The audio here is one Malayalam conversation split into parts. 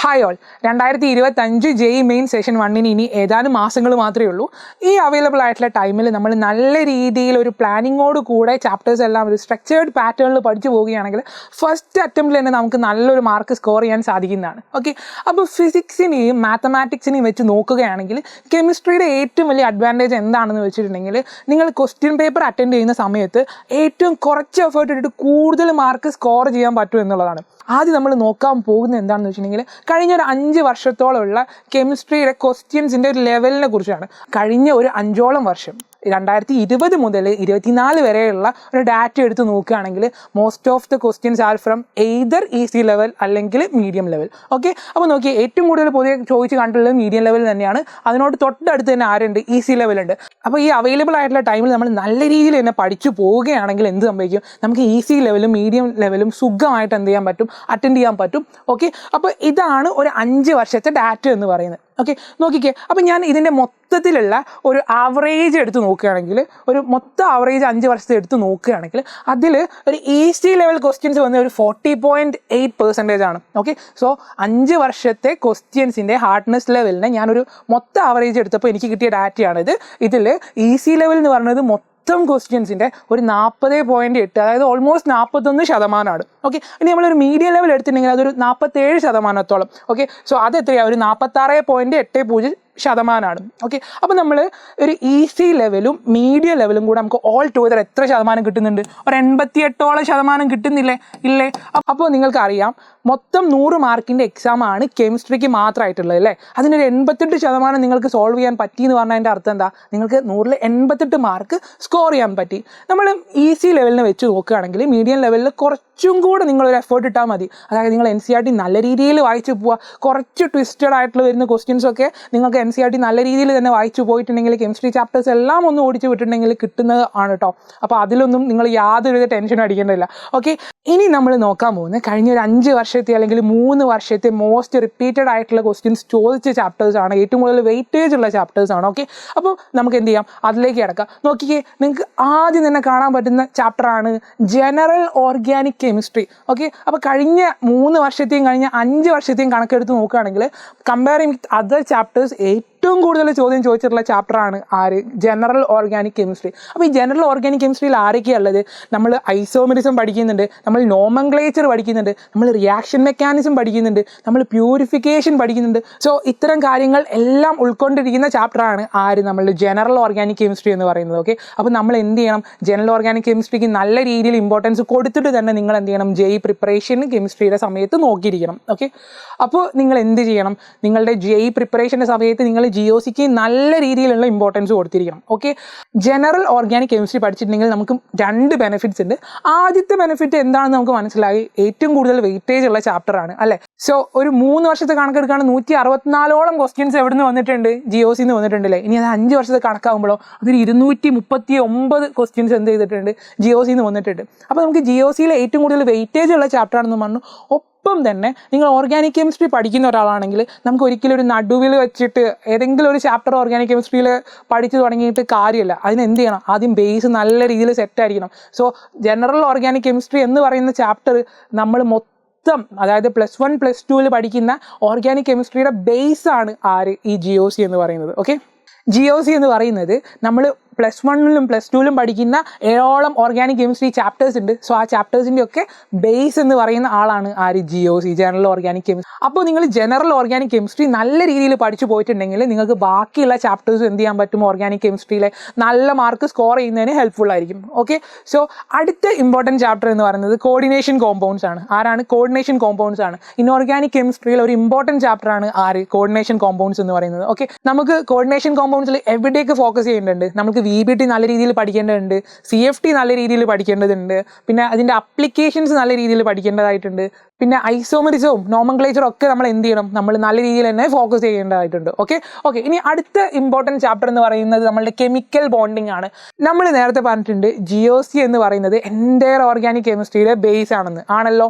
Hi all 2025 JEE main session 1 ഇനി ഏതാനും മാസങ്ങൾ മാത്രമേ ഉള്ളൂ. ഈ അവൈലബിൾ ആയിട്ടുള്ള ടൈമിൽ നമ്മൾ നല്ല രീതിയിൽ ഒരു പ്ലാനിങ്ങോട് കൂടെ ചാപ്റ്റേഴ്സ് എല്ലാം ഒരു സ്ട്രക്ചേർഡ് പാറ്റേണിൽ പഠിച്ചു പോവുകയാണെങ്കിൽ ഫസ്റ്റ് അറ്റംപ്റ്റിൽ തന്നെ നമുക്ക് നല്ലൊരു മാർക്ക് സ്കോർ ചെയ്യാൻ സാധിക്കുന്നതാണ്. ഓക്കെ, അപ്പോൾ ഫിസിക്സിനെയും മാത്തമാറ്റിക്സിനെയും വെച്ച് നോക്കുകയാണെങ്കിൽ കെമിസ്ട്രിയുടെ ഏറ്റവും വലിയ അഡ്വാൻറ്റേജ് എന്താണെന്ന് വെച്ചിട്ടുണ്ടെങ്കിൽ നിങ്ങൾ ക്വസ്റ്റ്യൻ പേപ്പർ അറ്റൻഡ് ചെയ്യുന്ന സമയത്ത് ഏറ്റവും കുറച്ച് എഫേർട്ട് ഇട്ടിട്ട് കൂടുതൽ മാർക്ക് സ്കോർ ചെയ്യാൻ പറ്റും എന്നുള്ളതാണ്. ആദ്യം നമ്മൾ നോക്കാൻ പോകുന്നത് എന്താണെന്ന് വെച്ചിട്ടുണ്ടെങ്കിൽ കഴിഞ്ഞ ഒരു 5 വർഷത്തോളമുള്ള കെമിസ്ട്രിയുടെ ക്വസ്റ്റ്യൻസിൻ്റെ ഒരു ലെവലിനെ കുറിച്ചാണ്. കഴിഞ്ഞ ഒരു 5ഓളം വർഷം 2020 മുതൽ 2024 വരെയുള്ള ഒരു ഡാറ്റ എടുത്ത് നോക്കുകയാണെങ്കിൽ most of the questions are from either easy level അല്ലെങ്കിൽ മീഡിയം ലെവൽ. ഓക്കെ, അപ്പോൾ നോക്കിയേ, ഏറ്റവും കൂടുതൽ പൊതുവെ ചോദിച്ച് കണ്ടിട്ടുള്ളത് മീഡിയം ലെവൽ തന്നെയാണ്. അതിനോട് തൊട്ടടുത്ത് തന്നെ ആരുണ്ട്? ഈസി ലെവലുണ്ട്. അപ്പോൾ ഈ അവൈലബിൾ ആയിട്ടുള്ള ടൈമിൽ നമ്മൾ നല്ല രീതിയിൽ തന്നെ പഠിച്ചു പോവുകയാണെങ്കിൽ എന്ത് സംഭവിക്കും? നമുക്ക് ഈസി ലെവലും മീഡിയം ലെവലും സുഖമായിട്ട് എന്ത് ചെയ്യാൻ പറ്റും? അറ്റൻഡ് ചെയ്യാൻ പറ്റും. ഓക്കെ, അപ്പോൾ ഇതാണ് ഒരു 5 വർഷത്തെ ഡാറ്റ എന്ന് പറയുന്നത്. ഓക്കെ, നോക്കിക്കേ, അപ്പോൾ ഞാൻ ഇതിൻ്റെ മൊത്തത്തിലുള്ള ഒരു ആവറേജ് എടുത്ത് നോക്കുകയാണെങ്കിൽ, ഒരു മൊത്തം ആവറേജ് 5 വർഷത്തെ എടുത്ത് നോക്കുകയാണെങ്കിൽ അതിൽ ഒരു ഈസി ലെവൽ ക്വസ്റ്റ്യൻസ് വന്ന ഒരു 40.8% ആണ്. ഓക്കെ, സോ 5 വർഷത്തെ ക്വസ്റ്റ്യൻസിൻ്റെ ഹാർഡ്നെസ് ലെവലിനെ ഞാനൊരു മൊത്തം ആവറേജ് എടുത്തപ്പോൾ എനിക്ക് കിട്ടിയ ഡാറ്റയാണിത്. ഇതിൽ ഈസി ലെവൽ എന്ന് പറയുന്നത് മൊത്തം ക്വസ്റ്റ്യൻസിൻ്റെ ഒരു 40.8, അതായത് ഓൾമോസ്റ്റ് 41%. ഓക്കെ, ഇനി നമ്മളൊരു മീഡിയം ലെവൽ എടുത്തിട്ടുണ്ടെങ്കിൽ അതൊരു 47%. ഓക്കെ, സോ അത് എത്രയാണ്? ഒരു 46.80%. ഓക്കെ, അപ്പോൾ നമ്മൾ ഒരു ഈസി ലെവലും മീഡിയം ലെവലും കൂടെ നമുക്ക് ഓൾ ടുഗദർ എത്ര ശതമാനം കിട്ടുന്നുണ്ട്? ഒരു 88% കിട്ടുന്നില്ലേ? ഇല്ലേ? അപ്പോൾ നിങ്ങൾക്കറിയാം, മൊത്തം 100 മാർക്കിൻ്റെ എക്സാമാണ് കെമിസ്ട്രിക്ക് മാത്രമായിട്ടുള്ളത് അല്ലേ? അതിനൊരു 88% നിങ്ങൾക്ക് സോൾവ് ചെയ്യാൻ പറ്റി എന്ന് പറഞ്ഞാൽ അതിൻ്റെ അർത്ഥം എന്താ? നിങ്ങൾക്ക് 100ൽ 88 മാർക്ക് സ്കോർ ചെയ്യാൻ പറ്റി. നമ്മൾ ഈസി ലെവലിനെ വെച്ച് നോക്കുകയാണെങ്കിൽ മീഡിയം ലെവലിൽ കുറച്ചും കൂടെ നിങ്ങളൊരു എഫേർട്ട് ഇട്ടാൽ മതി. അതായത് നിങ്ങൾ NCERT നല്ല രീതിയിൽ വായിച്ചു പോവുക. കുറച്ച് ട്വിസ്റ്റഡ് ആയിട്ടുള്ള വരുന്ന ക്വസ്റ്റ്യൻസൊക്കെ നിങ്ങൾക്ക് NCERT നല്ല രീതിയിൽ തന്നെ വായിച്ചു പോയിട്ടുണ്ടെങ്കിൽ കെമിസ്ട്രി ചാപ്റ്റേഴ്സ് എല്ലാം ഒന്ന് ഓടിച്ചു വിട്ടിട്ടുണ്ടെങ്കിൽ കിട്ടുന്നത് ആണ് കേട്ടോ. അപ്പോൾ അതിലൊന്നും നിങ്ങൾ യാതൊരു ടെൻഷനും അടിക്കേണ്ടതില്ല. ഓക്കെ, ഇനി നമ്മൾ നോക്കാൻ പോകുന്നത് കഴിഞ്ഞ ഒരു 5 വർഷത്തെ അല്ലെങ്കിൽ 3 വർഷത്തെ മോസ്റ്റ് റിപ്പീറ്റഡ് ആയിട്ടുള്ള ക്വസ്റ്റ്യൻസ് ചോദിച്ച ചാപ്റ്റേഴ്സ് ആണ്. ഏറ്റവും കൂടുതൽ വെയിറ്റേജ് ഉള്ള ചാപ്റ്റേഴ്സ് ആണ്. ഓക്കെ, അപ്പോൾ നമുക്ക് എന്ത് ചെയ്യാം? അതിലേക്ക് കിടക്കാം. നോക്കിക്കേ, നിങ്ങൾക്ക് ആദ്യം തന്നെ കാണാൻ പറ്റുന്ന ചാപ്റ്ററാണ് ജനറൽ ഓർഗാനിക് കെമിസ്ട്രി. ഓക്കെ, അപ്പോൾ കഴിഞ്ഞ 3 വർഷത്തെയും കഴിഞ്ഞ 5 വർഷത്തെയും കണക്കെടുത്ത് നോക്കുകയാണെങ്കിൽ കമ്പയറിംഗ് വിത്ത് അതർ ചാപ്റ്റേഴ്സ് ഏറ്റവും കൂടുതൽ ചോദ്യം ചോദിച്ചിട്ടുള്ള ചാപ്റ്ററാണ് ആര്? General organic chemistry. അപ്പോൾ ഈ ജനറൽ ഓർഗാനിക് കെമിസ്ട്രിയിൽ ആരൊക്കെയാണ് ഉള്ളത്? നമ്മൾ ഐസോമെറിസം പഠിക്കുന്നുണ്ട്, നമ്മൾ നോമൻക്ലേച്ചർ പഠിക്കുന്നുണ്ട്, നമ്മൾ റിയാക്ഷൻ മെക്കാനിസം പഠിക്കുന്നുണ്ട്, നമ്മൾ പ്യൂരിഫിക്കേഷൻ പഠിക്കുന്നുണ്ട്. സോ ഇത്തരം കാര്യങ്ങൾ എല്ലാം ഉൾക്കൊണ്ടിരിക്കുന്ന ചാപ്റ്ററാണ് ആര്? നമ്മളുടെ ജനറൽ ഓർഗാനിക് കെമിസ്ട്രി എന്ന് പറയുന്നത്. ഓക്കെ, അപ്പോൾ നമ്മൾ എന്ത് ചെയ്യണം? ജനറൽ ഓർഗാനിക് കെമിസ്ട്രിക്ക് നല്ല രീതിയിൽ ഇമ്പോർട്ടൻസ് കൊടുത്തിട്ട് തന്നെ നിങ്ങൾ എന്ത് ചെയ്യണം? JEE പ്രിപ്പറേഷൻ കെമിസ്ട്രിയുടെ സമയത്ത് നോക്കിയിരിക്കണം. ഓക്കെ, അപ്പോൾ നിങ്ങൾ എന്ത് ചെയ്യണം? നിങ്ങളുടെ JEE പ്രിപ്പറേഷൻ്റെ സമയത്ത് നിങ്ങൾ GOCക്ക് നല്ല രീതിയിലുള്ള ഇമ്പോർട്ടൻസ് കൊടുത്തിരിക്കണം. ഓക്കെ, ജനറൽ ഓർഗാനിക് കെമിസ്ട്രി പഠിച്ചിട്ടുണ്ടെങ്കിൽ നമുക്ക് 2 ബെനിഫിറ്റ്സ് ഉണ്ട്. ആദ്യത്തെ ബെനിഫിറ്റ് എന്താണെന്ന് നമുക്ക് മനസ്സിലായി, ഏറ്റവും കൂടുതൽ വെയിറ്റേജ് ഉള്ള ചാപ്റ്റർ ആണ് അല്ലേ? സോ ഒരു 3 വർഷത്തെ കണക്കെടുക്കുകയാണ് 164ഓളം ക്വസ്റ്റ്യൻസ് എവിടെ നിന്ന് വന്നിട്ടുണ്ട്? GOCന്ന് വന്നിട്ടുണ്ട് അല്ലേ? ഇനി അത് 5 വർഷത്തെ കണക്കാകുമ്പോഴോ അതൊരു 239 ക്വസ്റ്റ്യൻസ് എന്ത് ചെയ്തിട്ടുണ്ട്? GOCന്ന് വന്നിട്ടുണ്ട്. അപ്പോൾ നമുക്ക് GOCയിലെ ഏറ്റവും കൂടുതൽ വെയിറ്റേജ് ഉള്ള ചാപ്റ്റർ ആണെന്ന് പറഞ്ഞു. ഒപ്പം തന്നെ നിങ്ങൾ ഓർഗാനിക് കെമിസ്ട്രി പഠിക്കുന്ന ഒരാളാണെങ്കിൽ നമുക്ക് ഒരിക്കലും ഒരു നടുവിൽ വെച്ചിട്ട് ഏതെങ്കിലും ഒരു ചാപ്റ്റർ ഓർഗാനിക് കെമിസ്ട്രിയിൽ പഠിച്ചു തുടങ്ങിയിട്ട് കാര്യമില്ല. അതിന് എന്ത് ചെയ്യണം? ആദ്യം ബേസ് നല്ല രീതിയിൽ സെറ്റ് ആയിരിക്കണം. സോ ജനറൽ ഓർഗാനിക് കെമിസ്ട്രി എന്ന് പറയുന്ന ചാപ്റ്റർ നമ്മൾ അതായത് +1 +2 പഠിക്കുന്ന ഓർഗാനിക് കെമിസ്ട്രിയുടെ ബേസ് ആണ് ആര്? ഈ GOC എന്ന് പറയുന്നത്. ഓക്കെ, GOC എന്ന് പറയുന്നത് നമ്മൾ +1ലും +2ലും പഠിക്കുന്ന 7ഓളം ഓർഗാനിക് കെമിസ്ട്രി ചാപ്റ്റേഴ്സ് ഉണ്ട്. സോ ആ ചാപ്റ്റേഴ്സിൻ്റെ ഒക്കെ ബേസ് എന്ന് പറയുന്ന ആളാണ് ആര്? GOC, general organic chemistry. അപ്പോൾ നിങ്ങൾ ജനറൽ ഓർഗാനിക് കെമിസ്ട്രി നല്ല രീതിയിൽ പഠിച്ചു പോയിട്ടുണ്ടെങ്കിൽ നിങ്ങൾക്ക് ബാക്കിയുള്ള ചാപ്റ്റേഴ്സ് എന്ത് ചെയ്യാൻ പറ്റും? ഓർഗാനിക് കെമിസ്ട്രിയിലെ നല്ല മാർക്ക് സ്കോർ ചെയ്യുന്നതിന് ഹെൽപ്ഫുൾ ആയിരിക്കും. ഓക്കെ, സോ അടുത്ത ഇമ്പോർട്ടൻറ്റ് ചാപ്റ്റർ എന്ന് പറയുന്നത് കോർഡിനേഷൻ കോമ്പൗണ്ട്സ് ആണ്. ആരാണ്? കോർഡിനേഷൻ കോമ്പൗണ്ട്സ് ആണ്. ഇൻഓർഗാനിക് കെമിസ്ട്രിയിൽ ഒരു ഇമ്പോർട്ടൻറ്റ് ചാപ്റ്റർ ആണ് ആര്? കോർഡിനേഷൻ കോമ്പൗണ്ട്സ് എന്ന് പറയുന്നത്. ഓക്കെ, നമുക്ക് കോർഡിനേഷൻ കോമ്പൗണ്ട്സിൽ എവിടേക്ക് ഫോക്കസ് ചെയ്യേണ്ടതുണ്ട്? നമുക്ക് VBT നല്ല രീതിയിൽ പഠിക്കേണ്ടതുണ്ട്, CFT നല്ല രീതിയിൽ പഠിക്കേണ്ടതുണ്ട്, പിന്നെ അതിൻ്റെ അപ്ലിക്കേഷൻസ് നല്ല രീതിയിൽ പഠിക്കേണ്ടതായിട്ടുണ്ട്, പിന്നെ ഐസോമെറിസവും നോമൻക്ലേച്ചറും ഒക്കെ നമ്മൾ എന്ത് ചെയ്യണം? നമ്മൾ നല്ല രീതിയിൽ തന്നെ ഫോക്കസ് ചെയ്യേണ്ടതായിട്ടുണ്ട്. ഓക്കെ, ഇനി അടുത്ത ഇമ്പോർട്ടൻറ്റ് ചാപ്റ്റർ എന്ന് പറയുന്നത് നമ്മളുടെ കെമിക്കൽ ബോണ്ടിങ് ആണ്. നമ്മൾ നേരത്തെ പറഞ്ഞിട്ടുണ്ട് GOC എന്ന് പറയുന്നത് എൻ്റയർ ഓർഗാനിക് കെമിസ്ട്രിയുടെ ബേസ് ആണല്ലോ.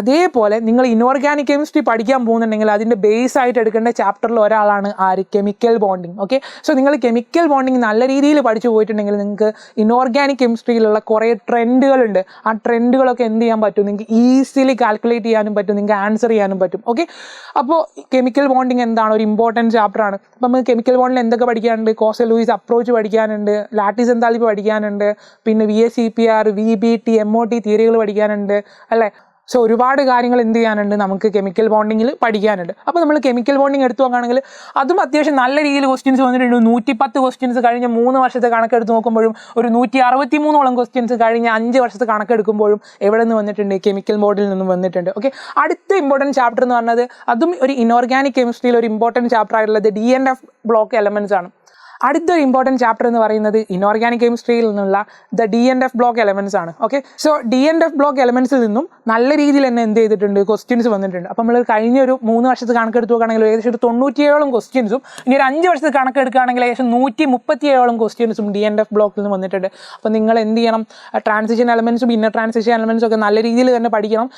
അതേപോലെ നിങ്ങൾ ഇൻഓർഗാനിക് കെമിസ്ട്രി പഠിക്കാൻ പോകുന്നുണ്ടെങ്കിൽ അതിൻ്റെ ബേസ് ആയിട്ട് എടുക്കേണ്ട ചാപ്റ്ററിൽ ഒരാളാണ് ആര്? Chemical bonding. ഓക്കെ, സോ നിങ്ങൾ കെമിക്കൽ ബോണ്ടിങ് നല്ല രീതിയിൽ പഠിച്ചു പോയിട്ടുണ്ടെങ്കിൽ നിങ്ങൾക്ക് ഇൻഓർഗാനിക് കെമിസ്ട്രിയിലുള്ള കുറേ ട്രെൻഡുകളുണ്ട്. ആ ട്രെൻഡുകളൊക്കെ എന്ത് ചെയ്യാൻ പറ്റും? നിങ്ങൾക്ക് ഈസിലി കാൽക്കുലേറ്റ് ചെയ്യാനും പറ്റും, നിങ്ങൾക്ക് ആൻസർ ചെയ്യാനും പറ്റും. ഓക്കെ, അപ്പോൾ കെമിക്കൽ ബോണ്ടിങ് എന്താണ്, ഒരു ഇമ്പോർട്ടൻറ്റ് ചാപ്റ്റർ ആണ്. അപ്പോൾ നമുക്ക് കെമിക്കൽ ബോണ്ടിൽ എന്തൊക്കെ പഠിക്കാനുണ്ട്? കോസൽ ലൂയിസ് അപ്രോച്ച് പഠിക്കാനുണ്ട്, ലാറ്റിസ് എൻതാൽപ്പി പഠിക്കാനുണ്ട്, പിന്നെ VSEPR, VBT, MOT തിയറികൾ പഠിക്കാനുണ്ട് അല്ലേ. സോ ഒരുപാട് കാര്യങ്ങൾ എന്ത് ചെയ്യാനുണ്ട്, നമുക്ക് കെമിക്കൽ ബോണ്ടിങ്ങിൽ പഠിക്കാനുണ്ട്. അപ്പോൾ നമ്മൾ കെമിക്കൽ ബോണ്ടിങ് എടുത്തു നോക്കുകയാണെങ്കിൽ അതും അത്യാവശ്യം നല്ല രീതിയിൽ ക്വസ്റ്റ്യൻസ് വന്നിട്ടുണ്ട്. 110 ക്വസ്റ്റ്യൻസ് കഴിഞ്ഞ 3 വർഷത്തെ കണക്കെടുത്ത് നോക്കുമ്പോഴും ഒരു 163ഓളം ക്വസ്റ്റ്യൻസ് കഴിഞ്ഞ 5 വർഷത്തെ കണക്കെടുക്കുമ്പോഴും എവിടെ നിന്ന് വന്നിട്ടുണ്ട്? കെമിക്കൽ ബോർഡിൽ നിന്നും വന്നിട്ടുണ്ട്. ഓക്കെ, അടുത്ത ഇമ്പോർട്ടൻറ്റ് ചാപ്റ്റർ എന്ന് പറഞ്ഞത് അതും ഒരു ഇനോർഗാനിക് കെമിസ്ട്രിയിൽ ഒരു ഇമ്പോർട്ടൻറ്റ് ചാപ്റ്റർ ആയിട്ടുള്ളത് DNF ബ്ലോക്ക് എലമെന്റ്സ് ആണ്. അടുത്തൊരു ഇമ്പോർട്ടൻറ്റ് ചാപ്റ്റർ എന്ന് പറയുന്നത് ഇനോർഗാനിക് കെമിസ്ട്രിയിൽ നിന്നുള്ള DNF ബ്ലോക്ക് എലമെന്റ്സ് ആണ്. ഓക്കെ, സോ DNF ബ്ലോക്ക് എലമെന്റ്സിൽ നിന്നും നല്ല രീതിയിൽ തന്നെ എന്ത് ചെയ്തിട്ടുണ്ട്? ക്വസ്റ്റ്യൻസ് വന്നിട്ടുണ്ട്. അപ്പോൾ നമ്മൾ കഴിഞ്ഞ ഒരു 3 വർഷത്തെ കണക്കെടുത്ത് നോക്കുകയാണെങ്കിൽ ഏകദേശം ഒരു 97ഓളം ക്വസ്റ്റ്യൻസും ഇനി ഒരു 5 വർഷത്തെ കണക്കെടുക്കുകയാണെങ്കിൽ ഏകദേശം 137ഓളം ക്വസ്റ്റ്യൻസും DNF ബ്ലോക്കിൽ നിന്ന് വന്നിട്ടുണ്ട്. അപ്പോൾ നിങ്ങൾ എന്ത് ചെയ്യണം? ട്രാൻസിഷൻ എലമെന്റ്സും ഇന്നർ ട്രാൻസിഷൻ എലമെന്റ്സും ഒക്കെ നല്ല രീതിയിൽ തന്നെ പഠിക്കണം.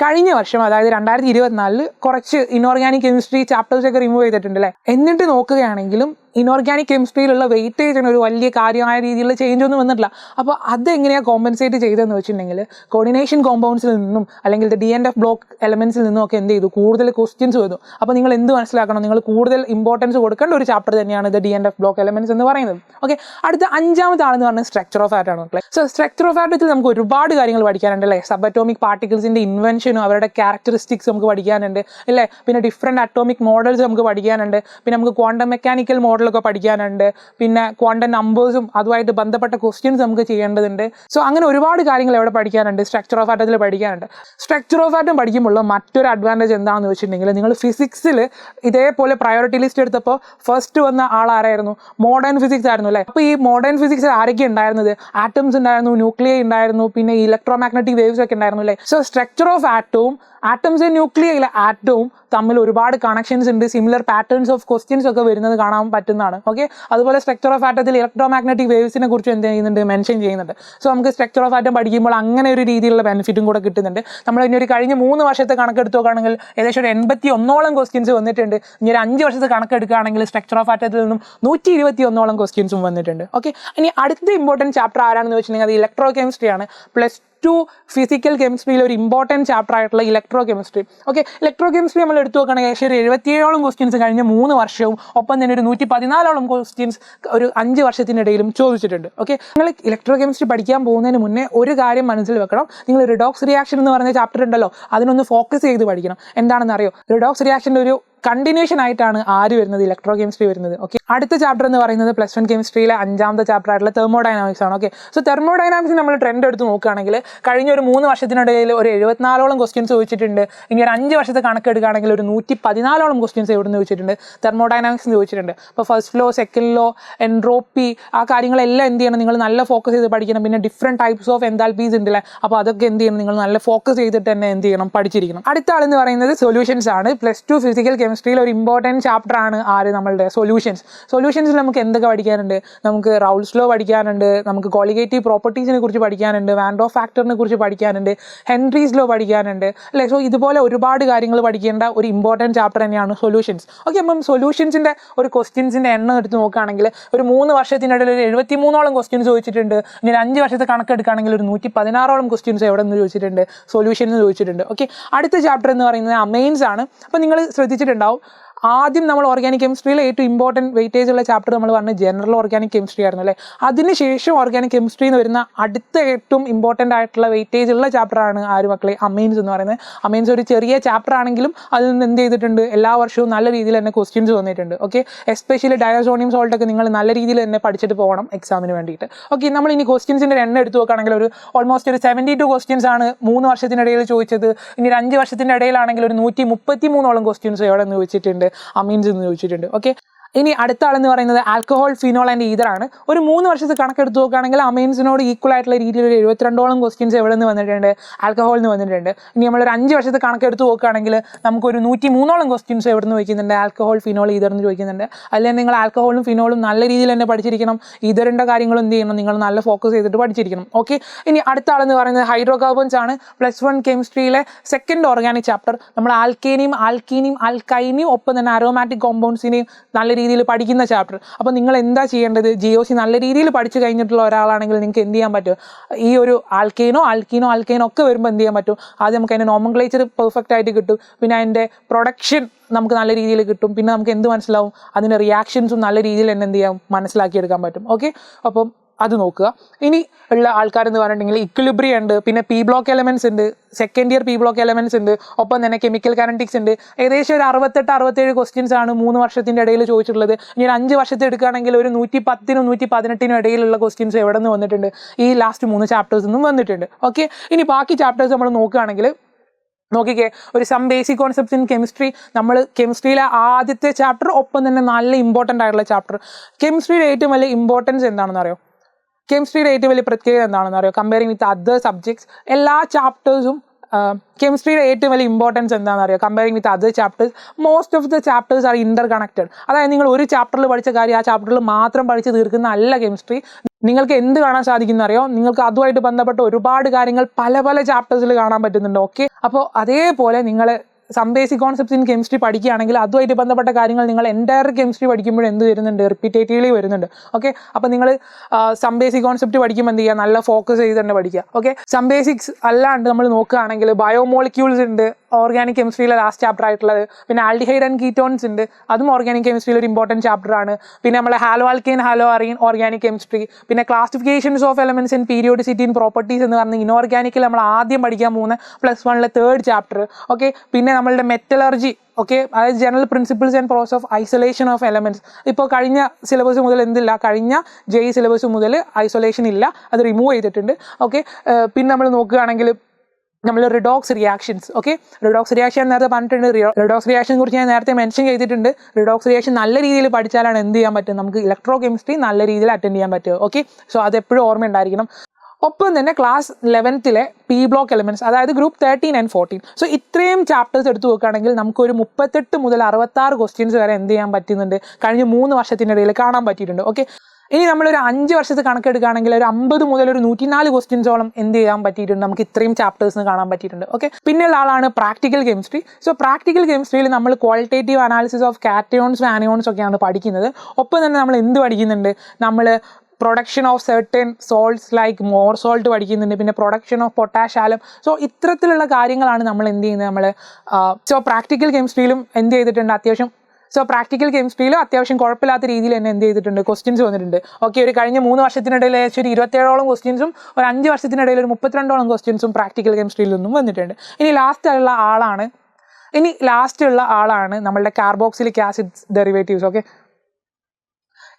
കഴിഞ്ഞ വർഷം അതായത് 2024 കുറച്ച് ഇനോർഗാനിക് കെമിസ്ട്രി ചാപ്റ്റേഴ്സ് ഒക്കെ റിമൂവ് ചെയ്തിട്ടുണ്ട് അല്ലേ. എന്നിട്ട് നോക്കുകയാണെങ്കിലും ഇനോർഗാനിക് കെമിസ്ട്രിയിലുള്ള വെയിറ്റേജിന് ഒരു വലിയ കാര്യമായ രീതിയിലുള്ള ചേഞ്ച് ഒന്നും വന്നിട്ടില്ല. അപ്പോൾ അതെങ്ങനെയാണ് കോമ്പൻസേറ്റ് ചെയ്തതെന്ന് വെച്ചിട്ടുണ്ടെങ്കിൽ കോർഡിനേഷൻ കോമ്പൗണ്ട്സിൽ നിന്നും അല്ലെങ്കിൽ DNF ബ്ലോക്ക് എലമെന്റ്സിൽ നിന്നും ഒക്കെ എന്ത് ചെയ്തു? കൂടുതൽ ക്വസ്റ്റ്യൻസ് വന്നു. അപ്പോൾ നിങ്ങൾ എന്ത് മനസ്സിലാക്കണം? നിങ്ങൾ കൂടുതൽ ഇമ്പോർട്ടൻസ് കൊടുക്കേണ്ട ഒരു ചാപ്റ്റർ തന്നെയാണ് DNF ബ്ലോക്ക് എലമെന്റ്സ് എന്ന് പറയുന്നത്. ഓക്കെ, അടുത്ത 5ാമത്തെ ആളെന്ന് പറഞ്ഞാൽ സ്ട്രക്ചർ ഓഫ് ആറ്റം ആണ്. സോ സ്ട്രക്ചർ ഓഫ് ആറ്റത്തിൽ നമുക്ക് ഒരുപാട് കാര്യങ്ങൾ പഠിക്കാനുണ്ട് അല്ലേ. സബ് അറ്റോമിക് പാർട്ടിക്കിൾസിന്റെ ഇൻവെൻഷനും അവരുടെ ക്യാരക്ടറിസ്റ്റിക്സ് നമുക്ക് പഠിക്കാനുണ്ട് അല്ലേ. പിന്നെ ഡിഫറെൻറ്റ് അറ്റോമിക് മോഡൽസ് നമുക്ക് പഠിക്കാനുണ്ട്. പിന്നെ നമുക്ക് ക്വാണ്ടം മെക്കാനിക്കൽ മോഡലൊക്കെ പഠിക്കാനുണ്ട്. പിന്നെ ക്വാണ്ടം നമ്പേഴ്സും അതുമായിട്ട് ബന്ധപ്പെട്ട ക്വസ്റ്റ്യൻസ് നമുക്ക് ചെയ്യേണ്ടതുണ്ട്. സോ അങ്ങനെ ഒരുപാട് കാര്യങ്ങൾ എവിടെ പഠിക്കാനുണ്ട്? സ്ട്രക്ചർ ഓഫ് ആറ്റത്തിൽ പഠിക്കാനുണ്ട്. സ്ട്രക്ചർ ഓഫ് ആറ്റം പഠിക്കുമ്പോൾ മറ്റൊരു അഡ്വാൻറ്റേജ് എന്താണെന്ന് വെച്ചിട്ടുണ്ടെങ്കിൽ നിങ്ങൾ ഫിസിക്സിൽ ഇതേപോലെ പ്രയോറിറ്റി ലിസ്റ്റ് എടുത്തപ്പോൾ ഫസ്റ്റ് വന്ന ആളാരായിരുന്നു? മോഡേൺ ഫിസിക്സ് ആയിരുന്നു അല്ലേ. അപ്പോൾ ഈ മോഡേൺ ഫിസിക്സിൽ ആരൊക്കെ ഉണ്ടായിരുന്നത്? ആറ്റംസ് ഉണ്ടായിരുന്നു, ന്യൂക്ലിയർ ഉണ്ടായിരുന്നു, പിന്നെ ഇലക്ട്രോ മാഗ്നറ്റിക് വേവ്സ് ഒക്കെ ഉണ്ടായിരുന്നു അല്ലേ. സോ സ്ട്രക്ചർ ഓഫ് ആറ്റവും ആറ്റംസ് ആൻഡ് ന്യൂക്ലിയയിലെ ആറ്റവും തമ്മിൽ ഒരുപാട് കണക്ഷൻസ് ഉണ്ട്. സിമിലർ പാറ്റേൺസ് ഓഫ് ക്വസ്റ്റ്യൻസ് ഒക്കെ വരുന്നത് കാണാൻ പറ്റുന്നതാണ്. ഓക്കെ, അതുപോലെ structure of ആറ്റത്തിൽ electro magnetic waves കുറിച്ച് എന്ത് ചെയ്യുന്നുണ്ട്? മെൻഷൻ ചെയ്യുന്നുണ്ട്. സോ നമുക്ക് സ്ട്രക്ചർ ഓഫ് ആറ്റം പഠിക്കുമ്പോൾ അങ്ങനെ ഒരു രീതിയിലുള്ള ബെനിഫിറ്റും കൂടെ കിട്ടുന്നുണ്ട്. നമ്മൾ ഇനി ഒരു കഴിഞ്ഞ 3 വർഷത്തെ കണക്കെടുത്ത് നോക്കുകയാണെങ്കിൽ ഏകദേശം ഒരു 81ഓളം ക്വസ്റ്റ്യൻസ് വന്നിട്ടുണ്ട്. ഇനി ഒരു 5 വർഷത്തെ കണക്കെടുക്കുകയാണെങ്കിൽ സ്ട്രക്ചർ ഓഫ് ആറ്റത്തിൽ നിന്നും 121ഓളം ക്വസ്റ്റ്യൻസും വന്നിട്ടുണ്ട്. ഓക്കെ, ഇനി അടുത്ത ഇമ്പോർട്ടൻറ്റ് ചാപ്റ്റർ ആരാണെന്ന് വെച്ചിട്ടുണ്ടെങ്കിൽ അത് ഇലക്ട്രോ കെമിസ്ട്രി ആണ്. +2 ഫിസിക്കൽ കെമിസ്ട്രിയിൽ ഒരു ഇമ്പോർട്ടൻറ്റ് ചാപ്റ്റർ ആയിട്ടുള്ള electro chemistry. Okay, electro chemistry നമ്മൾ എടുത്തു നോക്കുകയാണെങ്കിൽ ഏകദേശം ഒരു 77ഓളം ക്വസ്റ്റ്യൻസ് കഴിഞ്ഞ 3 വർഷവും ഒപ്പം തന്നെ ഒരു 114ഓളം ക്വസ്റ്റ്യൻസ് ഒരു 5 വർഷത്തിനിടയിലും ചോദിച്ചിട്ടുണ്ട്. ഓക്കെ, നിങ്ങൾ ഇലക്ട്രോ കെമിസ്ട്രി പഠിക്കാൻ പോകുന്നതിന് മുന്നേ ഒരു കാര്യം മനസ്സിൽ വെക്കണം. നിങ്ങൾ റിഡോക്സ് റിയാക്ഷൻ എന്ന് പറയുന്ന ചാപ്റ്റർ ഉണ്ടല്ലോ, അതിനൊന്ന് ഫോക്കസ് ചെയ്ത് പഠിക്കണം. എന്താണെന്ന് അറിയോ? റിഡോക്സ് റിയാക്ഷൻ്റെ ഒരു കണ്ടിന്യൂഷൻ ആയിട്ടാണ് ആര് വരുന്നത്? ഇലക്ട്രോ കെമിസ്ട്രി വരുന്നത്. ഓക്കെ, അടുത്ത ചാപ്റ്റർ എന്ന് പറയുന്നത് +1 കെമിസ്ട്രിയിലെ 5ാമത്തെ ചാപ്റ്റർ ആയിട്ടുള്ള തെർമോഡൈനാമിക്സ് ആണ്. ഓക്കെ, സോ തെർമോഡൈനാമിക്സ് നമ്മൾ ട്രെൻഡ് എടുത്ത് നോക്കുകയാണെങ്കിൽ കഴിഞ്ഞ ഒരു 3 വർഷത്തിനിടയിൽ ഒരു 74ഓളം ക്വസ്റ്റ്യൻസ് ചോദിച്ചിട്ടുണ്ട്. ഇനി ഒരു 5 വർഷത്തെ കണക്കെടുക്കുകയാണെങ്കിൽ ഒരു 114ഓളം ക്വസ്റ്റ്യൻസ് എവിടെ നിന്ന് ചോദിച്ചിട്ടുണ്ട്? തെർമോഡൈനാമിക്സ് ചോദിച്ചിട്ടുണ്ട്. അപ്പോൾ first law, second law, entropy, ആ കാര്യങ്ങളെല്ലാം എന്ത് ചെയ്യണം? നിങ്ങൾ നല്ല ഫോക്കസ് ചെയ്ത് പഠിക്കണം. പിന്നെ ഡിഫറെൻറ്റ് ടൈപ്സ് ഓഫ് എൻതാൽപ്പീസ് ഉണ്ടല്ലേ, അപ്പോൾ അതൊക്കെ എന്ത് ചെയ്യണം? നിങ്ങൾ നല്ല ഫോക്കസ് ചെയ്തിട്ട് തന്നെ എന്ത് ചെയ്യണം? പഠിച്ചിരിക്കണം. അടുത്ത ആളെന്ന് പറയുന്നത് സൊല്യൂഷൻസ് ആണ്. +2 ഫിസിക്കൽ കെമിസ്ട്രിയിൽ ഒരു ഇമ്പോർട്ടൻറ്റ് ചാപ്റ്റർ ആണ് ആര്? നമ്മളുടെ സൊല്യൂഷൻസിൽ നമുക്ക് എന്തൊക്കെ പഠിക്കാനുണ്ട്? നമുക്ക് റൗൾസ് ലോ പഠിക്കാനുണ്ട്, നമുക്ക് കോളിഗേറ്റീവ് പ്രോപ്പർട്ടീസിനെ കുറിച്ച് പഠിക്കാനുണ്ട്, വാൻഡോ ഫാക്ടറിനെ കുറിച്ച് പഠിക്കാനുണ്ട്, ഹെൻറീസ് ലോ പഠിക്കാനുണ്ട് അല്ലേ. സോ ഇതുപോലെ ഒരുപാട് കാര്യങ്ങൾ പഠിക്കേണ്ട ഒരു ഇമ്പോർട്ടൻറ്റ് ചാപ്റ്റർ തന്നെയാണ് സൊല്യൂഷൻസ്. ഓക്കെ, അപ്പം സൊല്യൂഷൻസിൻ്റെ ഒരു ക്വസ്റ്റ്യൻസിൻ്റെ എണ്ണം എടുത്ത് നോക്കുകയാണെങ്കിൽ ഒരു 3 വർഷത്തിനിടയിൽ ഒരു 73ഓളം ക്വസ്റ്റ്യൻസ് ചോദിച്ചിട്ടുണ്ട്. ഇനി 5 വർഷത്തെ കണക്കെടുക്കുകയാണെങ്കിൽ ഒരു 116ഓളം ക്വസ്റ്റ്യൻസ് എവിടെ നിന്ന് ചോദിച്ചിട്ടുണ്ട്? സൊല്യൂഷൻസ് ചോദിച്ചിട്ടുണ്ട്. ഓക്കെ, അടുത്ത ചാപ്റ്റർ എന്ന് പറയുന്നത് അമൈൻസ് ആണ്. അപ്പോൾ നിങ്ങൾ ശ്രദ്ധിച്ചിട്ടുണ്ടാവും, ആദ്യം നമ്മൾ ഓർഗാനിക് കെമിസ്ട്രിയിൽ ഏറ്റവും ഇമ്പോർട്ടൻറ്റ് വെയിറ്റേജ് ഉള്ള ചാപ്റ്റർ നമ്മൾ പറഞ്ഞ ജനറൽ ഓർഗാനിക് കെമിസ്ട്രി ആയിരുന്നു അല്ലേ. അതിനുശേഷം ഓർഗാനിക് കെമിസ്ട്രിയിൽ നിന്ന് വരുന്ന അടുത്ത ഏറ്റവും ഇമ്പോർട്ടൻ്റ് ആയിട്ടുള്ള വെയിറ്റേജ് ഉള്ള ചാപ്റ്ററാണ് ആര് മക്കളെ? അമൈൻസ് എന്ന് പറയുന്നത്. അമൈൻസ് ഒരു ചെറിയ ചാപ്റ്റർ ആണെങ്കിലും അതിൽ നിന്ന് എന്ത് ചെയ്തിട്ടുണ്ട്? എല്ലാ വർഷവും നല്ല രീതിയിൽ തന്നെ ക്വസ്റ്റ്യൻസ് വന്നിട്ടുണ്ട്. ഓക്കെ, എസ്പെഷ്യലി ഡയോസോണിയം സോൾട്ട് ഒക്കെ നിങ്ങൾ നല്ല രീതിയിൽ തന്നെ പഠിച്ചിട്ട് പോകണം എക്സാമിന് വേണ്ടിയിട്ട്. ഓക്കെ, നമ്മൾ ഇനി ക്വസ്റ്റ്യൻസിൻ്റെ എണ്ണം എടുത്ത് നോക്കുകയാണെങ്കിൽ ഒരു ഓൾമോസ്റ്റ് ഒരു 72 ക്വസ്റ്റ്യൻസ് ആണ് 3 വർഷത്തിനിടയിൽ ചോദിച്ചത്. ഇനി ഒരു 5 വർഷത്തിൻ്റെ ഇടയിലാണെങ്കിൽ ഒരു 133ഓളം ക്വസ്റ്റ്യൻസ് എവിടെ നിന്ന് ചോദിച്ചിട്ടുണ്ട്? അമീൻസ് എന്ന് ചോദിച്ചിട്ടുണ്ട്. ഓക്കെ, ഇനി അടുത്ത ആളെന്ന് പറയുന്നത് ആൽക്കഹോൾ, ഫിനോൾ ആൻഡ് ഈതർ ആണ്. ഒരു 3 വർഷത്തെ കണക്കെടുത്ത് നോക്കുകയാണെങ്കിൽ അമൈൻസിനോട് ഈക്വൽ ആയിട്ടുള്ള രീതിയിൽ ഒരു 72ഓളം ക്വസ്റ്റ്യൻസ് എവിടെ നിന്ന് വന്നിട്ടുണ്ട്? ആൽക്കഹോളിൽ നിന്ന് വന്നിട്ടുണ്ട്. ഇനി നമ്മളൊരു 5 വർഷത്തെ കണക്കെടുത്ത് നോക്കുകയാണെങ്കിൽ നമുക്കൊരു 103ഓളം ക്വസ്റ്റ്യൻസ് എവിടെ നിന്ന് ചോദിക്കുന്നുണ്ട്? ആൽക്കഹോൾ, ഫിനോൾ, ഈതർ എന്ന് ചോദിക്കുന്നുണ്ട്. അല്ലെങ്കിൽ നിങ്ങൾ ആൽക്കഹോളും ഫിനോളും നല്ല രീതിയിൽ തന്നെ പഠിച്ചിരിക്കണം. ഈതറിൻ്റെ കാര്യങ്ങളും എന്ത് ചെയ്യണം? നിങ്ങൾ നല്ല ഫോക്കസ് ചെയ്തിട്ട് പഠിച്ചിരിക്കണം. ഓക്കെ, ഇനി അടുത്ത ആളെന്ന് പറയുന്നത് ഹൈഡ്രോ കാർബൺസ് ആണ്. +1 കെമിസ്ട്രിയിലെ സെക്കൻഡ് ഓർഗാനിക് ചാപ്റ്റർ. നമ്മൾ ആൽക്കേനിയും, ആൽക്കീനിയും, ആൽക്കൈനിയും ഒപ്പം തന്നെ അരോമാറ്റിക് കോമ്പൗണ്ട്സിനെയും നല്ല രീതിയിൽ പഠിക്കുന്ന ചാപ്റ്റർ. അപ്പോൾ നിങ്ങൾ എന്താ ചെയ്യേണ്ടത്? GOC നല്ല രീതിയിൽ പഠിച്ചു കഴിഞ്ഞിട്ടുള്ള ഒരാളാണെങ്കിൽ നിങ്ങൾക്ക് എന്ത് ചെയ്യാൻ പറ്റും? ഈ ഒരു ആൽക്കൈനോ ഒക്കെ വരുമ്പോൾ എന്ത് ചെയ്യാൻ പറ്റും? ആദ്യം നമുക്ക് അതിൻ്റെ നോമൻക്ലേച്ചർ പെർഫെക്റ്റ് ആയിട്ട് കിട്ടും, പിന്നെ അതിൻ്റെ പ്രൊഡക്ഷൻ നമുക്ക് നല്ല രീതിയിൽ കിട്ടും, പിന്നെ നമുക്ക് എന്ത് മനസ്സിലാവും? അതിൻ്റെ റിയാക്ഷൻസും നല്ല രീതിയിൽ തന്നെ എന്ത് ചെയ്യാം? മനസ്സിലാക്കിയെടുക്കാൻ പറ്റും. ഓക്കെ, അപ്പം അത് നോക്കുക. ഇനി ഉള്ള ആൾക്കാരെന്ന് പറഞ്ഞിട്ടുണ്ടെങ്കിൽ ഇക്വിലിബ്രിയം ഉണ്ട്, പിന്നെ P ബ്ലോക്ക് എലമെന്റ്സ് ഉണ്ട്, second year P block elements ഉണ്ട്, ഒപ്പം തന്നെ കെമിക്കൽ കൈനറ്റിക്സ് ഉണ്ട്. ഏകദേശം ഒരു 68-67 ക്വസ്റ്റ്യൻസ് ആണ് 3 വർഷത്തിൻ്റെ ഇടയിൽ ചോദിച്ചിട്ടുള്ളത്. ഇനി 5 വർഷത്തെ എടുക്കുകയാണെങ്കിൽ ഒരു 110-നും 118-നും ഇടയിലുള്ള ക്വസ്റ്റ്യൻസ് എവിടെ നിന്ന് വന്നിട്ടുണ്ട്? ഈ ലാസ്റ്റ് 3 ചാപ്റ്റേഴ്സിൽ നിന്നും വന്നിട്ടുണ്ട്. ഓക്കെ, ഇനി ബാക്കി ചാപ്റ്റേഴ്സ് നമ്മൾ നോക്കുകയാണെങ്കിൽ നോക്കിക്കേ, ഒരു some basic concepts in chemistry. നമ്മൾ കെമിസ്ട്രിയിലെ ആദ്യത്തെ ചാപ്റ്റർ, ഒപ്പം തന്നെ നല്ല ഇമ്പോർട്ടൻ്റ് ആയിട്ടുള്ള ചാപ്റ്റർ. കെമിസ്ട്രിയുടെ ഏറ്റവും വലിയ ഇമ്പോർട്ടൻസ് എന്താണെന്ന് അറിയോ? കെമിസ്ട്രിയുടെ ഏറ്റവും വലിയ പ്രത്യേകത എന്താണെന്ന് അറിയോ? കമ്പയറിംഗ് വിത്ത് അതർ സബ്ജക്ട്സ്, എല്ലാ ചാപ്റ്റേഴ്സും കെമിസ്ട്രിയുടെ ഏറ്റവും വലിയ ഇമ്പോർട്ടൻസ് എന്താണെന്ന് അറിയോ? Comparing with other chapters, most of the chapters are interconnected. അതായത് നിങ്ങൾ ഒരു ചാപ്റ്ററിൽ പഠിച്ച കാര്യം ആ ചാപ്റ്ററിൽ മാത്രം പഠിച്ച് തീർക്കുന്ന അല്ല കെമിസ്ട്രി. നിങ്ങൾക്ക് എന്ത് കാണാൻ സാധിക്കുന്ന അറിയോ? നിങ്ങൾക്ക് അതുമായിട്ട് ബന്ധപ്പെട്ട ഒരുപാട് കാര്യങ്ങൾ പല പല ചാപ്റ്റേഴ്സിൽ കാണാൻ പറ്റുന്നുണ്ട്. ഓക്കെ, അപ്പോൾ അതേപോലെ നിങ്ങൾ some basic concepts in chemistry പഠിക്കുകയാണെങ്കിൽ അതുമായിട്ട് ബന്ധപ്പെട്ട കാര്യങ്ങൾ നിങ്ങൾ എൻ്റയർ കെമിസ്ട്രി പഠിക്കുമ്പോൾ എന്ത് വരുന്നുണ്ട്? റിപ്പീറ്റേറ്റീവ്ലി വരുന്നുണ്ട്. ഓക്കെ, അപ്പോൾ നിങ്ങൾ സം ബേസിക് കോൺസെപ്റ്റ് പഠിക്കുമ്പോൾ എന്ത് ചെയ്യുക? നല്ല ഫോക്കസ് ചെയ്ത് തന്നെ പഠിക്കുക. ഓക്കെ, സം ബേസിക്സ് അല്ലാണ്ട് നമ്മൾ നോക്കുകയാണെങ്കിൽ ബയോമോളിക്യൂൾസ് ഉണ്ട് ഓർഗാനിക് കെമിസ്ട്രിയിലെ ലാസ്റ്റ് ചാപ്റ്റർ ആയിട്ടുള്ളത്, പിന്നെ ആൽഡിഹൈഡ് ആൻഡ് കീറ്റോൺസ് ഉണ്ട്, അതും ഓർഗാനിക് കെമിസ്ട്രിയിൽ ഒരു ഇമ്പോർട്ടൻറ്റ് ചാപ്റ്റർ ആണ്. പിന്നെ നമ്മളെ halo alkane, halo arene organic chemistry, പിന്നെ classifications of elements in periodicity in properties എന്ന് പറഞ്ഞ ഇനോർഗാനിക്കിൽ നമ്മൾ ആദ്യം പഠിക്കാൻ പോകുന്ന +1 3rd ചാപ്റ്റർ. ഓക്കെ, പിന്നെ നമ്മളുടെ മെറ്റലർജി, ഓക്കെ, അതായത് general principles and process of isolation of elements. ഇപ്പോൾ കഴിഞ്ഞ സിലബസ് മുതൽ എന്തില്ല? കഴിഞ്ഞ JEE സിലബസ് മുതൽ ഐസൊലേഷൻ ഇല്ല, അത് റിമൂവ് ചെയ്തിട്ടുണ്ട്. ഓക്കെ, പിന്നെ നമ്മൾ നോക്കുകയാണെങ്കിൽ നമ്മൾ redox reactions. Okay, redox reaction നേരത്തെ പറഞ്ഞിട്ടുണ്ട്. റിഡോക്സ് റിയാക്ഷനെ കുറിച്ച് ഞാൻ നേരത്തെ മെൻഷൻ ചെയ്തിട്ടുണ്ട്. റിഡോക്സ് റിയാക്ഷൻ നല്ല രീതിയിൽ പഠിച്ചാലാണ് എന്ത് ചെയ്യാൻ പറ്റും? നമുക്ക് ഇലക്ട്രോ കെമിസ്ട്രി നല്ല രീതിയിൽ അറ്റൻഡ് ചെയ്യാൻ പറ്റും. ഓക്കെ, സോ അതെപ്പോഴും ഓർമ്മയുണ്ടായിരിക്കണം. ഒപ്പം തന്നെ ക്ലാസ് 11ലെ P ബ്ലോക്ക് എലമെന്റ്സ്, അതായത് ഗ്രൂപ്പ് 13 and 14. സോ ഇത്രയും ചാപ്റ്റേഴ്സ് എടുത്തു നോക്കുകയാണെങ്കിൽ നമുക്കൊരു 38 മുതൽ 66 ക്വസ്റ്റ്യൻസ് വരെ എന്ത് ചെയ്യാൻ പറ്റുന്നുണ്ട്? കഴിഞ്ഞ 3 വർഷത്തിനിടയിൽ കാണാൻ പറ്റിയിട്ടുണ്ട്. ഓക്കെ, ഇനി നമ്മളൊരു 5 വർഷത്തെ കണക്കെടുക്കുകയാണെങ്കിൽ ഒരു 50 മുതൽ ഒരു 104 ക്വസ്റ്റ്യൻസോളം എന്ത് ചെയ്യാൻ പറ്റിയിട്ടുണ്ട്? നമുക്ക് ഇത്രയും ചാപ്റ്റേഴ്സിന് കാണാൻ പറ്റിയിട്ടുണ്ട്. ഓക്കെ, പിന്നെയുള്ള ആളാണ് പ്രാക്ടിക്കൽ കെമിസ്ട്രി. സോ പ്രാക്ടിക്കൽ കെമിസ്ട്രിയിൽ നമ്മൾ qualitative analysis of cations anions ഒക്കെയാണ് പഠിക്കുന്നത്. ഒപ്പം തന്നെ നമ്മൾ എന്ത് പഠിക്കുന്നുണ്ട്? നമ്മൾ production of certain salts like more salt പഠിക്കുന്നുണ്ട്, പിന്നെ production of potash Alam. So ഇത്തരത്തിലുള്ള കാര്യങ്ങളാണ് നമ്മൾ എന്ത് ചെയ്യുന്നത്? നമ്മൾ പ്രാക്ടിക്കൽ കെമിസ്ട്രിയിലും എന്ത് ചെയ്തിട്ടുണ്ട്? പ്രാക്ടിക്കൽ കെമിസ്ട്രിയിലും അത്യാവശ്യം കുഴപ്പമില്ലാത്ത രീതിയിൽ തന്നെ എന്ത് ചെയ്തിട്ടുണ്ട്? ക്വസ്റ്റ്യൻസ് വന്നിട്ടുണ്ട്. ഓക്കെ, ഒരു കഴിഞ്ഞ 3 വർഷത്തിനിടയിൽ ഏകദേശം ഒരു 27ഓളം ക്വസ്റ്റ്യൻസും ഒരു 5 വർഷത്തിനിടയിൽ ഒരു 32ഓളം ക്വസ്റ്റ്യൻസും പ്രാക്ടിക്കൽ കെമിസ്ട്രിയിൽ നിന്നും വന്നിട്ടുണ്ട്. ഇനി ലാസ്റ്റ് ഉള്ള ആളാണ് നമ്മളുടെ കാർബോക്സിലിക് ആസിഡ് ഡെറിവേറ്റീവ്സ്. ഓക്കെ,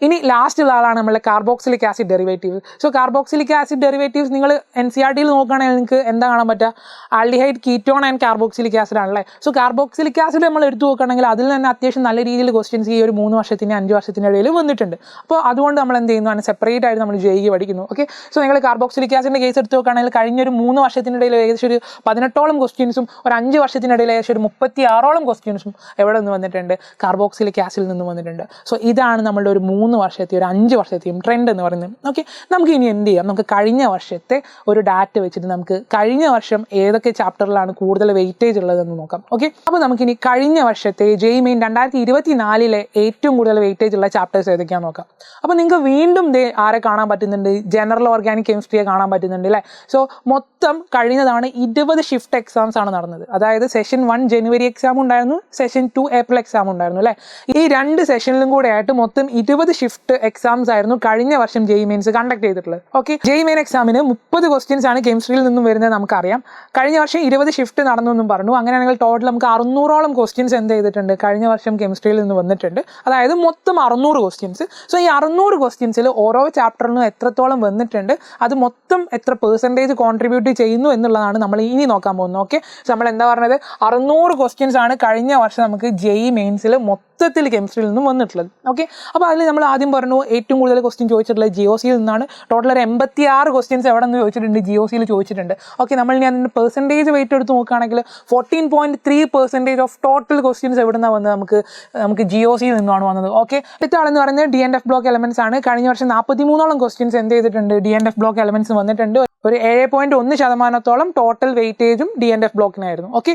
ഇനി ലാസ്റ്റ് ഉള്ള ആളാണ് നമ്മളുടെ carboxylic acid derivative. So carboxylic acid derivatives നിങ്ങൾ NCERT-യിൽ നോക്കുകയാണെങ്കിൽ നിങ്ങൾക്ക് എന്താ കാണാൻ പറ്റുക? Aldehyde, ketone and carboxylic acid ആണല്ലേ. സോ കാർബോക്സിലിക് ആസിഡ് നമ്മൾ എടുത്തു നോക്കുകയാണെങ്കിൽ അതിൽ തന്നെ അത്യാവശ്യം നല്ല രീതിയിൽ ക്വസ്റ്റ്യൻസ് ഈ ഒരു 3 വർഷത്തിന് 5 വർഷത്തിൻ്റെ ഇടയിൽ വന്നിട്ടുണ്ട്. അപ്പോൾ അതുകൊണ്ട് നമ്മൾ എന്ത് ചെയ്യുന്നു? അതിന് സെപ്പറേറ്റ് ആയിട്ട് നമ്മൾ JEE പഠിക്കുന്നു. ഓക്കെ, സോ നിങ്ങൾ കാർബോക്സിലിക് ആസിഡിൻ്റെ കേസ് എടുത്ത് നോക്കുകയാണെങ്കിൽ കഴിഞ്ഞൊരു 3 വർഷത്തിനിടയിൽ ഏകദേശം ഒരു 18ഓളം ക്വസ്റ്റ്യൻസും ഒരു 5 വർഷത്തിനിടയിൽ ഏകദേശം ഒരു 36ഓളം ക്വസ്റ്റ്യൻസും എവിടെ നിന്ന് വന്നിട്ടുണ്ട്? കാർബോക്സിലിക് ആസിഡിൽ നിന്ന് വന്നിട്ടുണ്ട്. സോ ഇതാണ് നമ്മളുടെ ഒരു 3 വർഷത്തെ ഒരു 5 വർഷത്തെയും ട്രെൻഡ് എന്ന് പറയുന്നത്. ഓക്കെ, നമുക്ക് ഇനി എന്ത് ചെയ്യാം? നമുക്ക് കഴിഞ്ഞ വർഷത്തെ ഒരു ഡാറ്റ വെച്ചിട്ട് നമുക്ക് കഴിഞ്ഞ വർഷം ഏതൊക്കെ ചാപ്റ്ററിലാണ് കൂടുതൽ വെയിറ്റേജ് ഉള്ളതെന്ന് നോക്കാം. ഓക്കെ, അപ്പോൾ നമുക്കിനി കഴിഞ്ഞ വർഷത്തെ JEE മെയിൻ 2024-ലെ ഏറ്റവും കൂടുതൽ വെയിറ്റേജ് ഉള്ള ചാപ്റ്റേഴ്സ് ഏതൊക്കെയാണെന്ന് നോക്കാം. അപ്പോൾ നിങ്ങൾക്ക് വീണ്ടും ആരെ കാണാൻ പറ്റുന്നുണ്ട്? ജനറൽ ഓർഗാനിക് കെമിസ്ട്രിയെ കാണാൻ പറ്റുന്നുണ്ട് അല്ലേ. സോ മൊത്തം കഴിഞ്ഞതാണ് 20 ഷിഫ്റ്റ് എക്സാംസ് ആണ് നടന്നത്. അതായത് സെഷൻ 1 ജനുവരി എക്സാം ഉണ്ടായിരുന്നു, സെഷൻ 2 ഏപ്രിൽ എക്സാം ഉണ്ടായിരുന്നു അല്ലേ. ഈ 2 സെഷനിലും കൂടെ ആയിട്ട് മൊത്തം 20 ഷിഫ്റ്റ് എക്സാംസ് ആയിരുന്നു കഴിഞ്ഞ വർഷം JEE മെയിൻസ് കണ്ടക്ട് ചെയ്തിട്ടുള്ളത്. ഓക്കെ, JEE മെയിൻ എക്സാമിന് 30 ക്വസ്റ്റ്യൻസ് ആണ് കെമിസ്ട്രിയിൽ നിന്നും വരുന്നത് നമുക്കറിയാം. കഴിഞ്ഞ വർഷം 20 ഷിഫ്റ്റ് നടന്നെന്നും പറഞ്ഞു. അങ്ങനെയാണെങ്കിൽ ടോട്ടൽ നമുക്ക് 600ഓളം ക്വസ്റ്റ്യൻസ് എന്ത് ചെയ്തിട്ടുണ്ട്? കഴിഞ്ഞ വർഷം കെമിസ്ട്രിയിൽ നിന്ന് വന്നിട്ടുണ്ട്. അതായത് മൊത്തം 600 ക്വസ്റ്റ്യൻസ്. സോ ഈ 600 ക്വസ്റ്റ്യൻസിൽ ഓരോ ചാപ്റ്ററിനും എത്രത്തോളം വന്നിട്ടുണ്ട്, അത് മൊത്തം എത്ര പെർസെൻറ്റേജ് കോൺട്രിബ്യൂട്ട് ചെയ്യുന്നു എന്നുള്ളതാണ് നമ്മൾ ഇനി നോക്കാൻ പോകുന്നത്. ഓക്കെ, നമ്മൾ എന്താ പറഞ്ഞത്? 600 ക്വസ്റ്റ്യൻസ് ആണ് കഴിഞ്ഞ വർഷം നമുക്ക് JEE മെയിൻസിൽ മൊത്തത്തിൽ കെമിസ്ട്രിയിൽ നിന്നും വന്നിട്ടുള്ളത്. ഓക്കെ, അപ്പോൾ അതിൽ നമ്മൾ ആദ്യം പറഞ്ഞു ഏറ്റവും കൂടുതൽ ക്വസ്റ്റ്യൻ ചോദിച്ചിട്ടുള്ളത് GOC-യിൽ നിന്നാണ്. ടോട്ടൽ ഒരു 86 ക്വസ്റ്റ്യൻസ് എവിടെ നിന്ന് ചോദിച്ചിട്ടുണ്ട്? GOC-യിൽ ചോദിച്ചിട്ടുണ്ട്. ഓക്കെ, നമ്മൾ ഇനി അതിൻ്റെ പെർസെൻറ്റേജ് വെയിറ്റ് എടുത്ത് നോക്കുകയാണെങ്കിൽ 14.3% ഓഫ് ടോട്ടൽ ക്വസ്റ്റ്യൻസ് എവിടെ നിന്നാണ് വന്നത്? നമുക്ക് GOC-യിൽ നിന്നാണ് വന്നത്. ഓക്കെ, അടുത്ത ആളെന്ന് പറയുന്നത് DNF ബ്ലോക്ക് എലമെന്റ്സ് ആണ്. കഴിഞ്ഞ വർഷം 43ഓളം ക്വസ്റ്റ്യൻസ് എന്ത് ചെയ്തിട്ടുണ്ട്? DNF ബ്ലോക്ക് എലമെന്റ്സ് വന്നിട്ടുണ്ട്. ഒരു 7.1% ടോട്ടൽ വെയിറ്റേജും DNF ബ്ലോക്കിനായിരുന്നു. ഓക്കെ,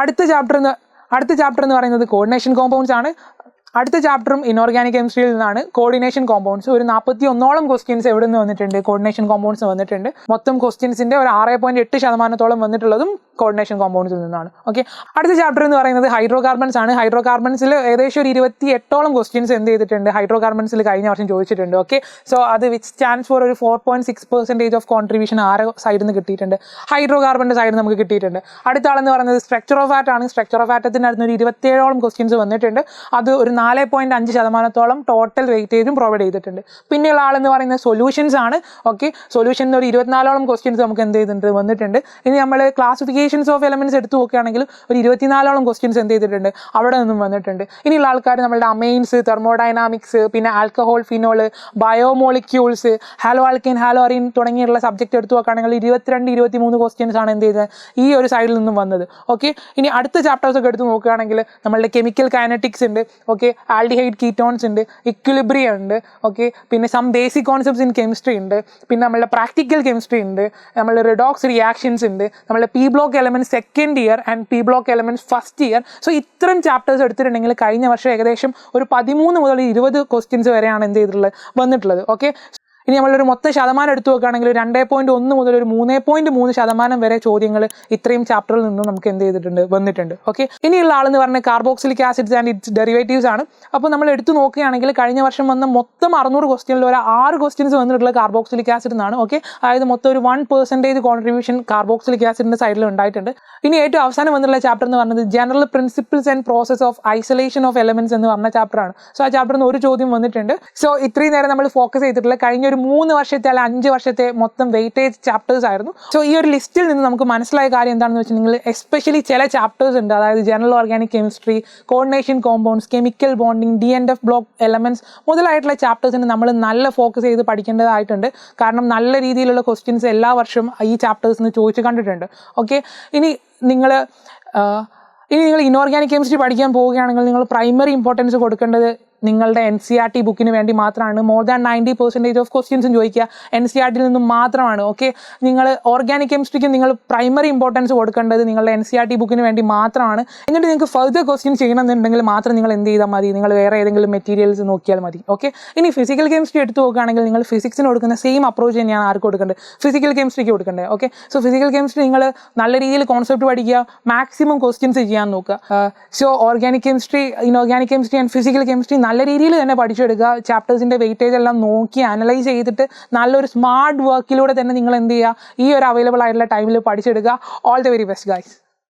അടുത്ത ചാപ്റ്റർ എന്ന് പറയുന്നത് കോർഡിനേഷൻ കോമ്പൗണ്ട്സ് ആണ്. അടുത്ത ചാപ്റ്ററും ഇനോർഗാനിക് കെമിസ്ട്രിയിൽ നിന്നാണ്. Coordination compounds. ഒരു 41ഓളം ക്വസ്റ്റ്യൻസ് എവിടെ നിന്ന് വന്നിട്ടുണ്ട്? കോർഡിനേഷൻ കോമ്പൗണ്ട്സ് വന്നിട്ടുണ്ട്. മൊത്തം ക്വസ്റ്റ്യൻസിന്റെ ഒരു 6.8% വന്നിട്ടുള്ളതും കോർഡിനേഷൻ കോമ്പൗണ്ട്സിൽ നിന്നാണ്. ഓക്കെ, അടുത്ത ചാപ്റ്റർ എന്ന് പറയുന്നത് ഹൈഡ്രോ കാർബൺസ് ആണ്. ഹൈഡ്രോ കാർബൺസിൽ ഏകദേശം ഒരു 28ഓളം ക്വസ്റ്റ്യൻസ് എന്ത് ചെയ്തിട്ടുണ്ട്? ഹൈഡ്രോ കാർബൺസിൽ കഴിഞ്ഞ വർഷം ചോദിച്ചിട്ടുണ്ട്. ഓക്കെ, സോ അത് വിച്ച് സ്റ്റാൻഡ്സ് ഫോർ ഒരു 4.6% ഓഫ് കോൺട്രിബ്യൂഷൻ ആരെ സൈഡിൽ നിന്ന് കിട്ടിയിട്ടുണ്ട്? ഹൈഡ്രോ കാർബണിന്റെ സൈഡിൽ നിന്ന് നമുക്ക് കിട്ടിയിട്ടുണ്ട്. അടുത്ത ആളെന്ന് പറയുന്നത് സ്ട്രക്ചർ ഓഫ് ആറ്റ് ആണ്. സ്ട്രക്ചർ ഓഫ് ആറ്റത്തിന് അടുത്ത് ഒരു 27ഓളം ക്വസ്റ്റ്യൻസ് വന്നിട്ടുണ്ട്. അത് ഒരു 4.5% ടോട്ടൽ വെയിറ്റേജും പ്രൊവൈഡ് ചെയ്തിട്ടുണ്ട്. പിന്നെയുള്ള ആളെന്ന് പറയുന്നത് സൊല്യൂഷൻസ് ആണ്. ഓക്കെ, സൊല്യൂഷനിൽ ഒരു 24ഓളം ക്വസ്റ്റ്യൻസ് നമുക്ക് എന്ത് ചെയ്തിട്ടുണ്ട്? വന്നിട്ടുണ്ട്. ഇനി നമ്മൾ ക്ലാസിഫിക്കേഷൻസ് ഓഫ് എലമെന്റ്സ് എടുത്ത് നോക്കുകയാണെങ്കിൽ ഒരു 24ഓളം ക്വസ്റ്റ്യൻസ് എന്ത് ചെയ്തിട്ടുണ്ട്? അവിടെ നിന്നും വന്നിട്ടുണ്ട്. ഇനിയുള്ള ആൾക്കാർ നമ്മുടെ അമൈൻസ്, തെർമോഡൈനാമിക്സ്, പിന്നെ alcohol, phenol, biomolecules, halo alkyne, halo arene തുടങ്ങിയുള്ള സബ്ജക്ട് എടുത്ത് നോക്കുകയാണെങ്കിൽ 22-23 ക്വസ്റ്റ്യൻസ് ആണ് എന്ത് ചെയ്തത്? ഈ ഒരു സൈഡിൽ നിന്നും വന്നത്. ഓക്കെ, ഇനി അടുത്ത ചാപ്റ്റേഴ്സ് ഒക്കെ എടുത്ത് നോക്കുകയാണെങ്കിൽ നമ്മളുടെ കെമിക്കൽ കൈനറ്റിക്സ് ഉണ്ട്. ഓക്കെ, ആൽഡിഹൈഡ് കീറ്റോൺസ് ഉണ്ട്, ഇക്വിലിബ്രിയം ഉണ്ട്. ഓക്കെ, പിന്നെ some basic concepts in chemistry ഉണ്ട്. പിന്നെ നമ്മളുടെ പ്രാക്ടിക്കൽ കെമിസ്ട്രി ഉണ്ട്. നമ്മളുടെ റിഡോക്സ് റിയാക്ഷൻസ് ഉണ്ട്. നമ്മളുടെ P block elements second year and P block elements first year. So ഇത്തരം ചാപ്റ്റേഴ്സ് എടുത്തിട്ടുണ്ടെങ്കിൽ കഴിഞ്ഞ വർഷം ഏകദേശം ഒരു 13 മുതൽ 20 ക്വസ്റ്റ്യൻസ് വരെയാണ് എന്ത് ചെയ്തിട്ടുള്ളത്? വന്നിട്ടുള്ളത്. ഓക്കെ, ഇനി നമ്മളൊരു മൊത്തം ശതമാനം എടുത്തു നോക്കുകയാണെങ്കിൽ 2.1 മുതൽ ഒരു 3.3% വരെ ചോദ്യങ്ങൾ ഇത്രയും ചാപ്റ്ററിൽ നിന്നും നമുക്ക് എന്ത് ചെയ്തിട്ടുണ്ട്? വന്നിട്ടുണ്ട്. ഓക്കെ, ഇനിയുള്ള ആളെന്ന് പറഞ്ഞാൽ carboxylic acids and it's derivatives ആണ്. അപ്പോൾ നമ്മൾ എടുത്തു നോക്കുകയാണെങ്കിൽ കഴിഞ്ഞ വർഷം വന്ന മൊത്തം 600 ക്വസ്റ്റ്യനിൽ ഒരു 6 ക്വസ്റ്റ്യൻസ് വന്നിട്ടുള്ള കാർബോക്സിലിക് ആസിഡ് എന്നാണ്. ഓക്കെ, അതായത് മൊത്തം ഒരു 1% കോൺട്രിബ്യൂഷൻ കാർബോക്സിലിക് ആസിഡിന്റെ സൈഡിൽ ഉണ്ടായിട്ടുണ്ട്. ഇനി ഏറ്റവും അവസാനം വന്നിട്ടുള്ള ചാപ്റ്റർ എന്ന് പറയുന്നത് general principles and process of isolation of elements എന്ന് പറഞ്ഞ ചാപ്റ്റർ ആണ്. സോ ആ ചാപ്റ്ററിൽ നിന്ന് ഒരു ചോദ്യം വന്നിട്ടുണ്ട്. സോ ഇത്രയും നേരം നമ്മൾ ഫോക്കസ് ചെയ്തിട്ടുള്ള കഴിഞ്ഞ ഒരു 3 വർഷത്തെ അല്ല 5 വർഷത്തെ മൊത്തം വെയിറ്റേജ് ചാപ്റ്റേഴ്സ് ആയിരുന്നു. സോ ഈ ഒരു ലിസ്റ്റിൽ നിന്ന് നമുക്ക് മനസ്സിലായ കാര്യം എന്താണെന്ന് വെച്ചിട്ടുണ്ടെങ്കിൽ എസ്പെഷ്യലി ചില ചാപ്റ്റേഴ്സ് ഉണ്ട്, അതായത് general organic chemistry, coordination compounds, chemical bonding, DNF block elements മുതലായിട്ടുള്ള ചാപ്റ്റേഴ്സിന് നമ്മൾ നല്ല ഫോക്കസ് ചെയ്ത് പഠിക്കേണ്ടതായിട്ടുണ്ട്. കാരണം നല്ല രീതിയിലുള്ള ക്വസ്റ്റ്യൻസ് എല്ലാ വർഷവും ഈ ചാപ്റ്റേഴ്സിന് ചോദിച്ചു കണ്ടിട്ടുണ്ട്. ഓക്കെ, ഇനി നിങ്ങൾ ഇനോർഗാനിക് കെമിസ്ട്രി പഠിക്കാൻ പോവുകയാണെങ്കിൽ നിങ്ങൾ പ്രൈമറി ഇമ്പോർട്ടൻസ് കൊടുക്കേണ്ടത് നിങ്ങളുടെ NCERT ബുക്കിന് വേണ്ടി മാത്രമാണ്. മോർ ദാൻ 90% ഓഫ് ക്വസ്റ്റ്യൻസും ചോദിക്കുക NCERT നിന്നും മാത്രമാണ്. ഓക്കെ, നിങ്ങൾ ഓർഗാനിക് കെമിസ്ട്രിക്ക് നിങ്ങൾ പ്രൈമറി ഇമ്പോർട്ടൻസ് കൊടുക്കേണ്ടത് നിങ്ങളുടെ NCERT ബുക്കിന് വേണ്ടി മാത്രമാണ്. എന്നിട്ട് നിങ്ങൾക്ക് ഫർദർ ക്വസ്റ്റ്യൻ ചെയ്യണമെന്നുണ്ടെങ്കിൽ മാത്രം നിങ്ങൾ എന്ത് ചെയ്താൽ മതി? നിങ്ങൾ വേറെ ഏതെങ്കിലും മെറ്റീരിയൽസ് നോക്കിയാൽ മതി. ഓക്കെ, ഇനി ഫിസിക്കൽ കെമിസ്ട്രി എടുത്ത് നോക്കുകയാണെങ്കിൽ നിങ്ങൾ ഫിസിക്സിന് കൊടുക്കുന്ന സെയിം അപ്രോച്ച് തന്നെയാണ് ആർക്ക് കൊടുക്കേണ്ടത്? ഫിസിക്കൽ കെമിസ്ട്രിക്ക് കൊടുക്കേണ്ടത്. ഓക്കെ, സോ ഫിസിക്കൽ കെമിസ്ട്രി നിങ്ങൾ നല്ല രീതിയിൽ കോൺസെപ്റ്റ് പഠിക്കുക, മാക്സിമം ക്വസ്റ്റ്യൻസ് ചെയ്യാൻ നോക്കുക. So organic chemistry, inorganic chemistry and physical chemistry നല്ല രീതിയിൽ തന്നെ പഠിച്ചെടുക്കുക. ചാപ്റ്റേഴ്സിന്റെ വെയിറ്റേജ് എല്ലാം നോക്കി അനലൈസ് ചെയ്തിട്ട് നല്ലൊരു സ്മാർട്ട് വർക്കിലൂടെ തന്നെ നിങ്ങൾ എന്ത് ചെയ്യുക? ഈ ഒരു അവൈലബിൾ ആയിട്ടുള്ള ടൈമിൽ പഠിച്ചെടുക്കുക. All the very best guys.